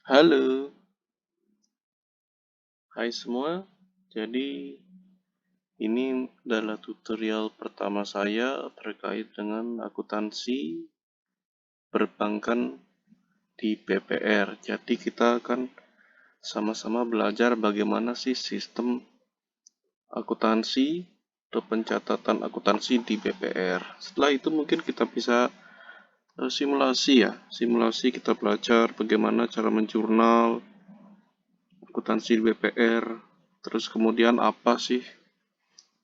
Halo, hai semua. Jadi ini adalah tutorial pertama saya terkait dengan akuntansi perbankan di BPR. Jadi kita akan sama-sama belajar bagaimana sih sistem akuntansi atau pencatatan akuntansi di BPR. Setelah itu mungkin kita bisa simulasi ya. Simulasi kita belajar bagaimana cara menjurnal akuntansi di BPR. Terus kemudian apa sih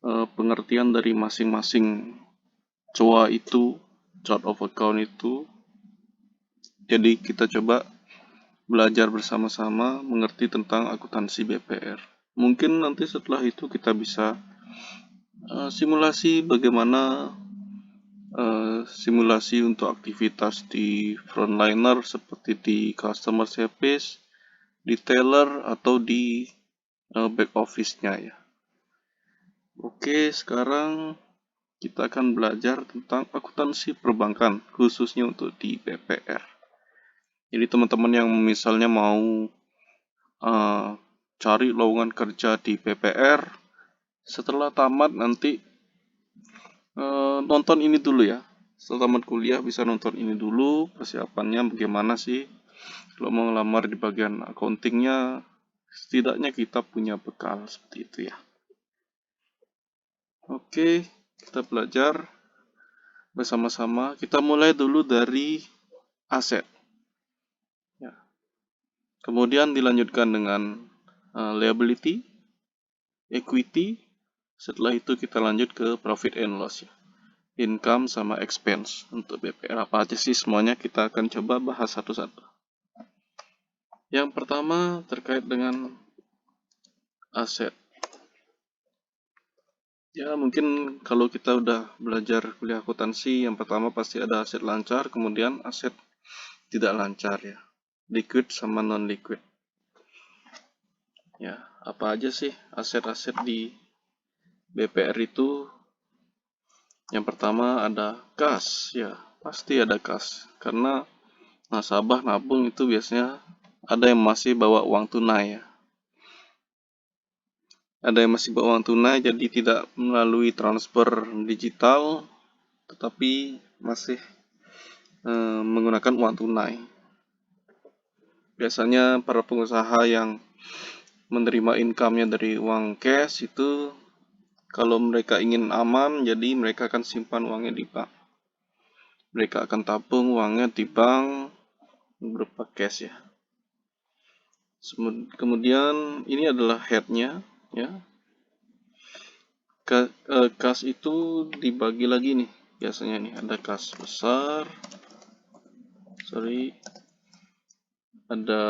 pengertian dari masing-masing COA itu, chart of account itu. Jadi kita coba belajar bersama-sama mengerti tentang akuntansi BPR. Mungkin nanti setelah itu kita bisa simulasi bagaimana simulasi untuk aktivitas di frontliner seperti di customer service, di teller atau di back office-nya ya. Oke, sekarang kita akan belajar tentang akuntansi perbankan, khususnya untuk di BPR. Jadi teman-teman yang misalnya mau cari lowongan kerja di BPR, setelah tamat nanti nonton ini dulu ya. Setelah tamat kuliah bisa nonton ini dulu, persiapannya bagaimana sih. Kalau mau ngelamar di bagian accountingnya, setidaknya kita punya bekal seperti itu ya. Oke, kita belajar bersama-sama. Kita mulai dulu dari aset. Ya. Kemudian dilanjutkan dengan liability, equity. Setelah itu kita lanjut ke profit and loss ya. Income sama expense. Untuk BPR apa aja sih semuanya kita akan coba bahas satu-satu. Yang pertama terkait dengan aset. Ya mungkin kalau kita udah belajar kuliah akuntansi, yang pertama pasti ada aset lancar, kemudian aset tidak lancar ya. Liquid sama non-liquid. Ya, apa aja sih aset-aset di BPR itu? Yang pertama ada kas, ya pasti ada kas. Karena nasabah nabung itu biasanya ada yang masih bawa uang tunai ya. Ada yang masih bawa uang tunai jadi tidak melalui transfer digital, tetapi masih menggunakan uang tunai. Biasanya para pengusaha yang menerima income-nya dari uang cash itu kalau mereka ingin aman, jadi mereka akan simpan uangnya di bank. Mereka akan tabung uangnya di bank berupa cash ya. Kemudian ini adalah head-nya ya. Kas itu dibagi lagi nih. Biasanya nih ada kas besar. Ada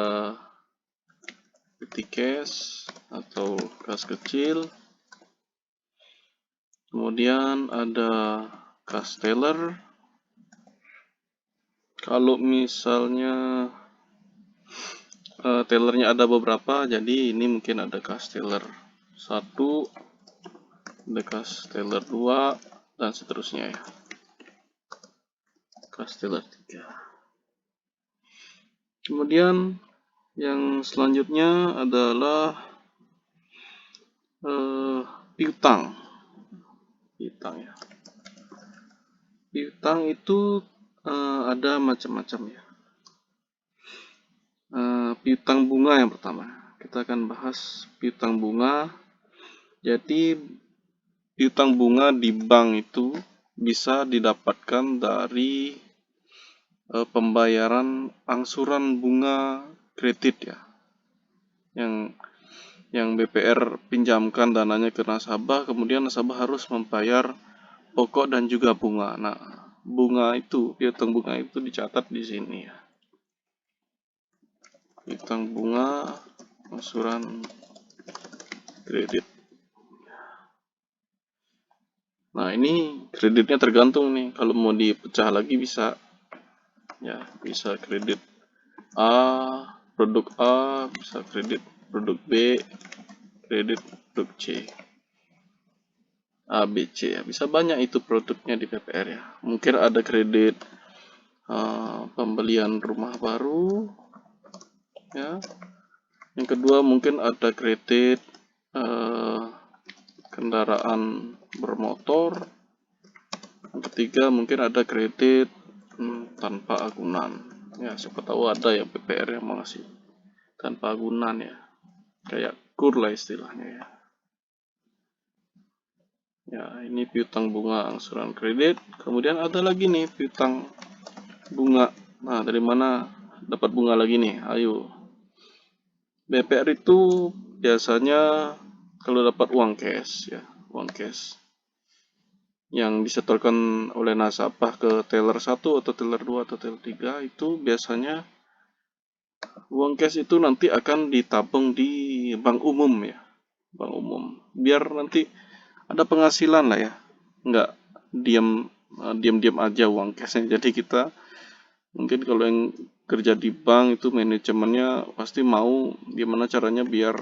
petty cash atau kas kecil. Kemudian ada kas teller. Kalau misalnya tellernya ada beberapa, jadi ini mungkin ada kas teller 1, ada kas teller 2, dan seterusnya ya. Kas teller 3. Kemudian yang selanjutnya adalah piutang. Piutang ya. Piutang itu ada macam-macam ya. Piutang bunga yang pertama. Kita akan bahas piutang bunga. Jadi piutang bunga di bank itu bisa didapatkan dari pembayaran angsuran bunga kredit ya. Yang BPR pinjamkan dananya ke nasabah, kemudian nasabah harus membayar pokok dan juga bunga. Nah, piutang bunga itu dicatat di sini ya. Piutang bunga angsuran kredit. Nah, ini kreditnya tergantung nih. Kalau mau dipecah lagi bisa ya, bisa kredit produk A, bisa kredit produk B, kredit produk C. A, B, C ya. Bisa banyak itu produknya di BPR ya. Mungkin ada kredit pembelian rumah baru, ya. Yang kedua mungkin ada kredit kendaraan bermotor. Yang ketiga mungkin ada kredit tanpa agunan. Ya, siapa tahu ada yang PPR yang mengasih tanpa agunan ya. Kayak KUR lah istilahnya ya. Ya, ini piutang bunga angsuran kredit. Kemudian ada lagi nih piutang bunga. Nah, dari mana dapat bunga lagi nih? Ayo. BPR itu biasanya kalau dapat uang cash ya, uang cash yang disetorkan oleh nasabah ke teller 1 atau teller 2 atau teller 3 itu biasanya uang cash itu nanti akan ditabung di bank umum ya, bank umum. Biar nanti ada penghasilan lah ya, nggak diam aja uang cashnya. Jadi kita mungkin kalau yang kerja di bank itu manajemennya pasti mau gimana caranya biar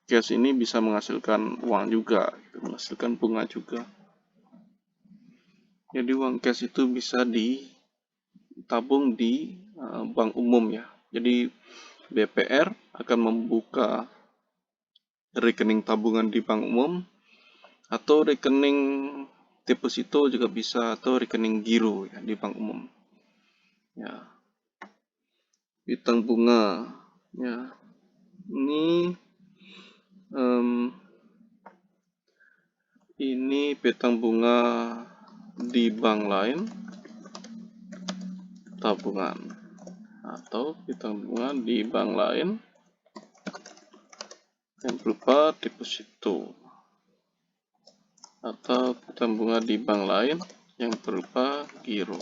cash ini bisa menghasilkan uang juga, gitu, menghasilkan bunga juga. Jadi uang cash itu bisa ditabung di bank umum ya. Jadi BPR akan membuka rekening tabungan di bank umum atau rekening deposito juga bisa atau rekening giro ya di bank umum. Ya, piutang bunga ya. Ini piutang bunga di bank lain tabungan atau piutang bunga di bank lain yang berupa deposito atau piutang bunga di bank lain yang berupa giro.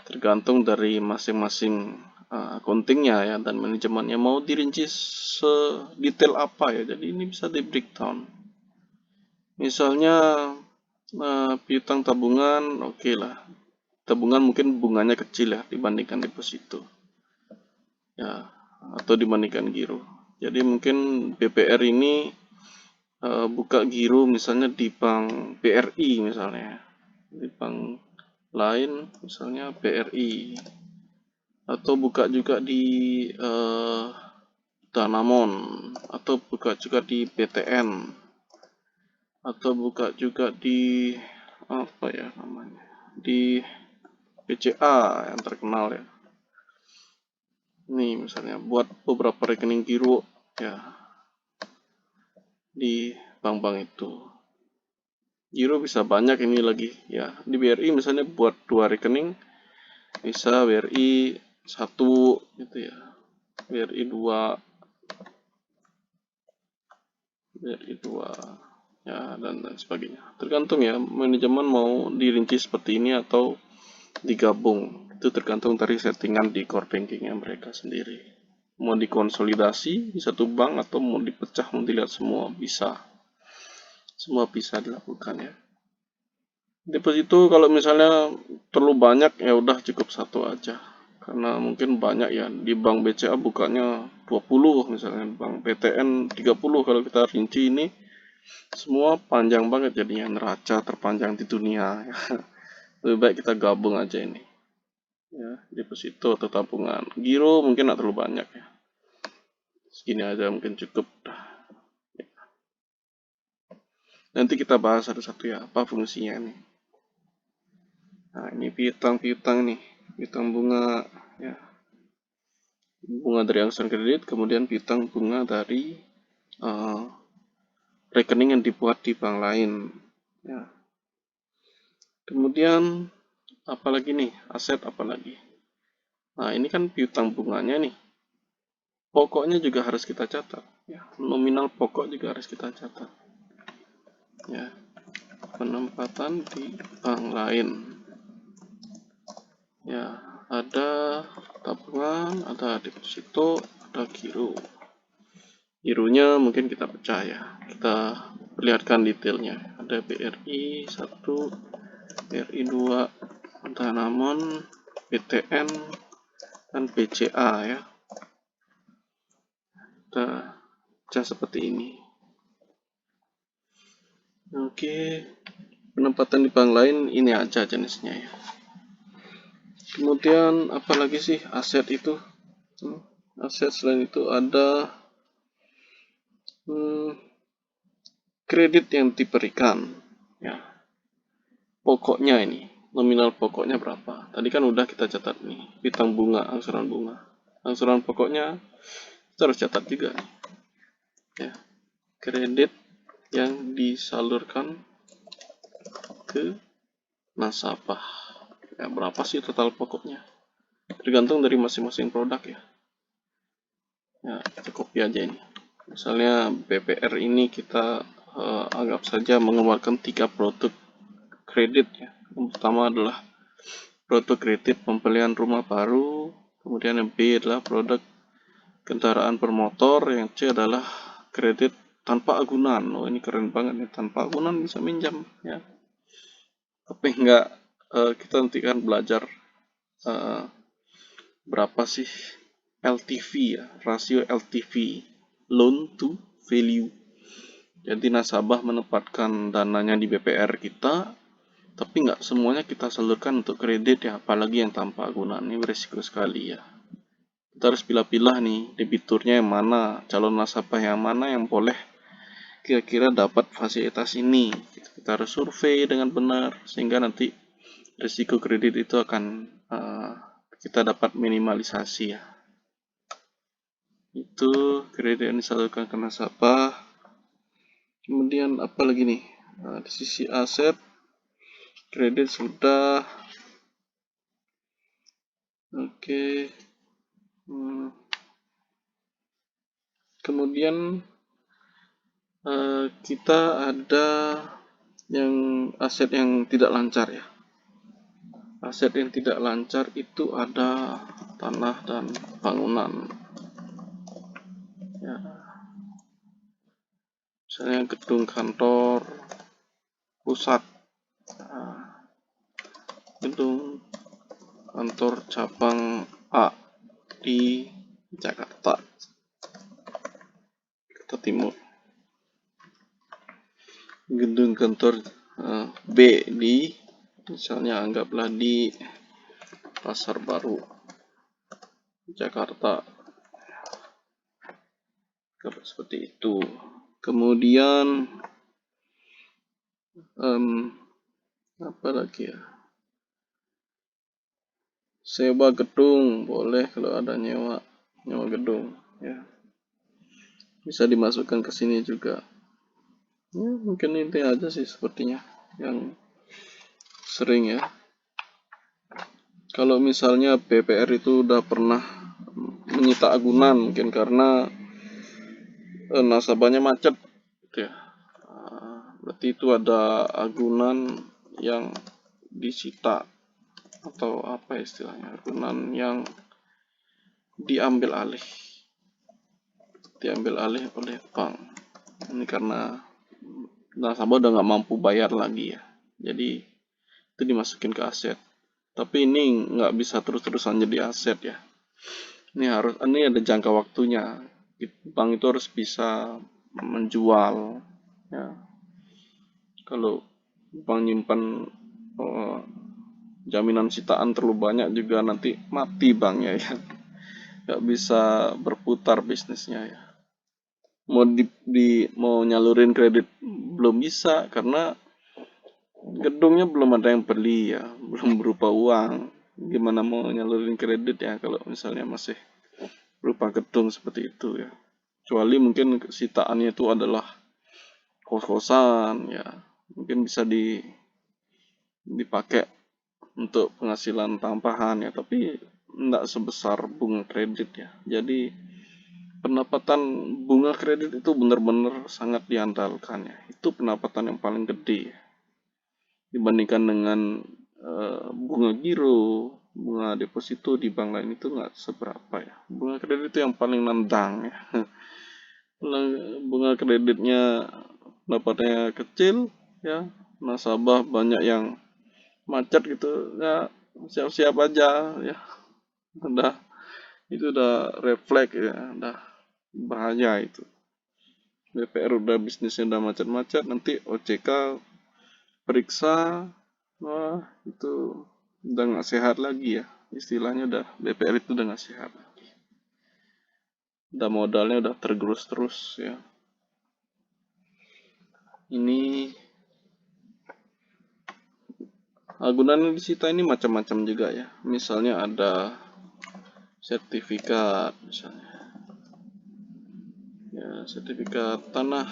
Tergantung dari masing-masing accountingnya ya dan manajemennya mau dirinci sedetail apa ya. Jadi ini bisa di breakdown. Misalnya piutang tabungan, oke lah. Tabungan mungkin bunganya kecil ya dibandingkan deposito. Ya, atau dibandingkan giro. Jadi mungkin BPR ini buka giro misalnya di bank BRI misalnya. Di bank lain misalnya BRI. Atau buka juga di Danamon. Atau buka juga di BTN. Atau buka juga di apa ya namanya? Di BCA yang terkenal ya. Nih misalnya buat beberapa rekening giro ya di bank-bank itu. Giro bisa banyak ini lagi ya. Di BRI misalnya buat 2 rekening bisa BRI 1 gitu ya. BRI 2 ya dan sebagainya. Tergantung ya manajemen mau dirinci seperti ini atau digabung. Itu tergantung dari settingan di core bankingnya mereka sendiri. Mau dikonsolidasi di satu bank atau mau dipecah, mau dilihat semua bisa. Semua bisa dilakukan ya. Deposito kalau misalnya terlalu banyak ya udah cukup satu aja. Karena mungkin banyak ya di bank BCA bukanya 20 misalnya, bank BTN 30 kalau kita rinci ini semua panjang banget jadinya, neraca terpanjang di dunia. Lebih baik kita gabung aja ini. Ya, deposito atau tabungan. Giro mungkin nggak terlalu banyak ya. Segini aja mungkin cukup. Nanti kita bahas satu-satu ya, apa fungsinya nih. Nah, ini piutang-piutang nih. Piutang bunga ya. Bunga dari angsuran kredit, kemudian piutang bunga dari rekening yang dibuat di bank lain. Ya. Kemudian apalagi nih, aset apalagi. Nah, ini kan piutang bunganya nih. Pokoknya juga harus kita catat. Ya. Nominal pokok juga harus kita catat. Ya. Penempatan di bank lain. Ya, ada tabungan, ada deposito, ada giro. Gironya mungkin kita pecah ya. Kita perlihatkan detailnya. Ada BRI 1, BRI 2, Danamon, BTN, dan BCA ya. Kita pecah seperti ini. Oke, penempatan di bank lain ini aja jenisnya ya. Kemudian apalagi sih aset itu? Aset selain itu ada kredit yang diberikan. Ya, pokoknya ini, nominal pokoknya berapa? Tadi kan udah kita catat nih, piutang bunga, angsuran bunga. Angsuran pokoknya kita harus catat juga. Ya, kredit yang disalurkan ke nasabah. Ya, berapa sih total pokoknya? Tergantung dari masing-masing produk ya. Ya, kita copy aja ini. Misalnya BPR ini kita anggap saja mengeluarkan 3 produk kredit ya. Yang pertama adalah produk kredit pembelian rumah baru, kemudian yang B adalah produk kendaraan bermotor, yang C adalah kredit tanpa agunan. Oh, ini keren banget nih, tanpa agunan bisa minjam ya. Tapi enggak, kita nanti kan belajar berapa sih LTV ya, rasio LTV, loan to value. Jadi nasabah menempatkan dananya di BPR kita, tapi nggak semuanya kita salurkan untuk kredit ya, apalagi yang tanpa agunan. Ini beresiko sekali ya. Kita harus pilih-pilih nih, debiturnya yang mana, calon nasabah yang mana yang boleh kira-kira dapat fasilitas ini. Kita harus survei dengan benar, sehingga nanti risiko kredit itu akan kita dapat minimalisasi ya. Itu kredit yang disalurkan ke nasabah. Kemudian apa lagi nih? Di sisi aset, kredit sudah. Oke. Kemudian kita ada yang aset yang tidak lancar ya. Aset yang tidak lancar itu ada tanah dan bangunan. Ya. Misalnya gedung kantor pusat, gedung kantor cabang A di Jakarta Timur, gedung kantor B di, misalnya anggaplah di Pasar Baru Jakarta, seperti itu. Kemudian apa lagi ya, sewa gedung boleh, kalau ada nyewa gedung ya, bisa dimasukkan ke sini juga ya. Mungkin itu aja sih sepertinya yang sering ya. Kalau misalnya BPR itu udah pernah menyita agunan, mungkin karena nasabahnya macet gitu ya, berarti itu ada agunan yang disita, atau apa istilahnya, agunan yang diambil alih oleh bank. Ini karena nasabah udah nggak mampu bayar lagi ya, jadi itu dimasukin ke aset. Tapi ini nggak bisa terus-terusan jadi aset ya. Ini ada jangka waktunya. Bank itu harus bisa menjual ya. Kalau bank nyimpan jaminan sitaan terlalu banyak juga nanti mati banknya ya. Nggak bisa berputar bisnisnya ya. Mau nyalurin kredit belum bisa karena gedungnya belum ada yang beli ya, belum berupa uang. Gimana mau nyalurin kredit ya kalau misalnya masih berupa gedung seperti itu ya. Kecuali mungkin sitaannya itu adalah kos-kosan ya, mungkin bisa dipakai untuk penghasilan tambahan ya, tapi tidak sebesar bunga kredit ya. Jadi pendapatan bunga kredit itu benar-benar sangat diandalkan ya. Itu pendapatan yang paling gede ya, dibandingkan dengan bunga giro, bunga deposito di bank lain itu nggak seberapa ya. Bunga kredit itu yang paling nendang ya. Bunga kreditnya dapatnya kecil ya, nasabah banyak yang macet gitu ya, siap-siap aja ya, itu udah refleks ya, udah bahaya itu. BPR udah bisnisnya udah macet-macet, nanti OJK periksa, wah itu udah nggak sehat lagi ya, istilahnya udah BPR itu udah nggak sehat lagi. Udah modalnya udah tergerus terus ya. Ini gunanya disita ini macam-macam juga ya. Misalnya ada sertifikat misalnya. Ya, sertifikat tanah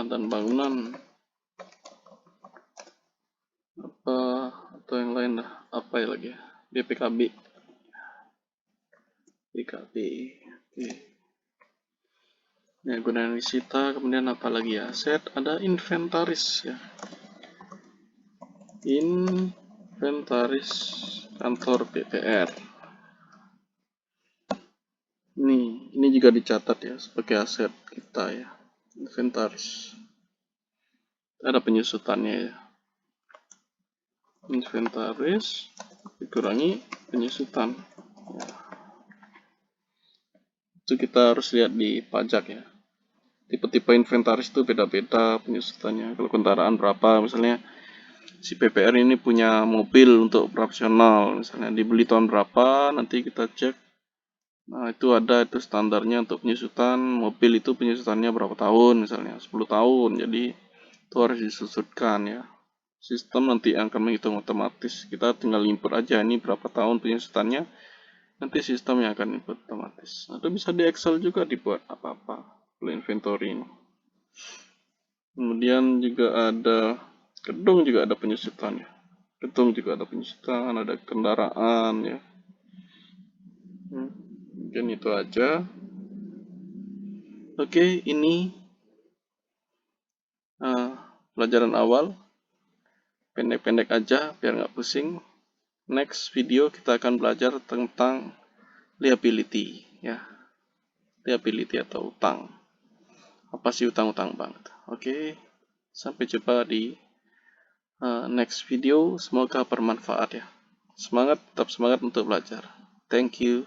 dan bangunan apa atau yang lain lah, apa ya lagi ya, BPKB. Oke. Ya, gunanya disita, kemudian apa lagi ya, aset, ada inventaris ya, inventaris kantor PPR. Ini juga dicatat ya sebagai aset kita ya, inventaris. Ada penyusutannya ya. Inventaris dikurangi penyusutan. Ya. Itu kita harus lihat di pajak ya. Tipe-tipe inventaris itu beda-beda penyusutannya. Kalau kendaraan berapa, misalnya si PPR ini punya mobil untuk operasional, misalnya dibeli tahun berapa, nanti kita cek. Nah, itu ada itu standarnya untuk penyusutan mobil, itu penyusutannya berapa tahun, misalnya 10 tahun. Jadi itu harus disusutkan ya. Sistem nanti akan menghitung otomatis. Kita tinggal input aja ini berapa tahun penyusutannya. Nanti sistem yang akan input otomatis. Atau bisa di Excel juga dibuat apa-apa. Kalau inventory ini. Kemudian juga ada gedung, juga ada penyusutannya. Gedung juga ada penyusutan, ada kendaraan ya. Mungkin itu aja. Oke, ini pelajaran awal. Pendek-pendek aja biar nggak pusing. Next video kita akan belajar tentang liability ya. Liability atau utang. Apa sih utang-utang bank? Oke, sampai jumpa di next video. Semoga bermanfaat ya. Semangat, tetap semangat untuk belajar. Thank you.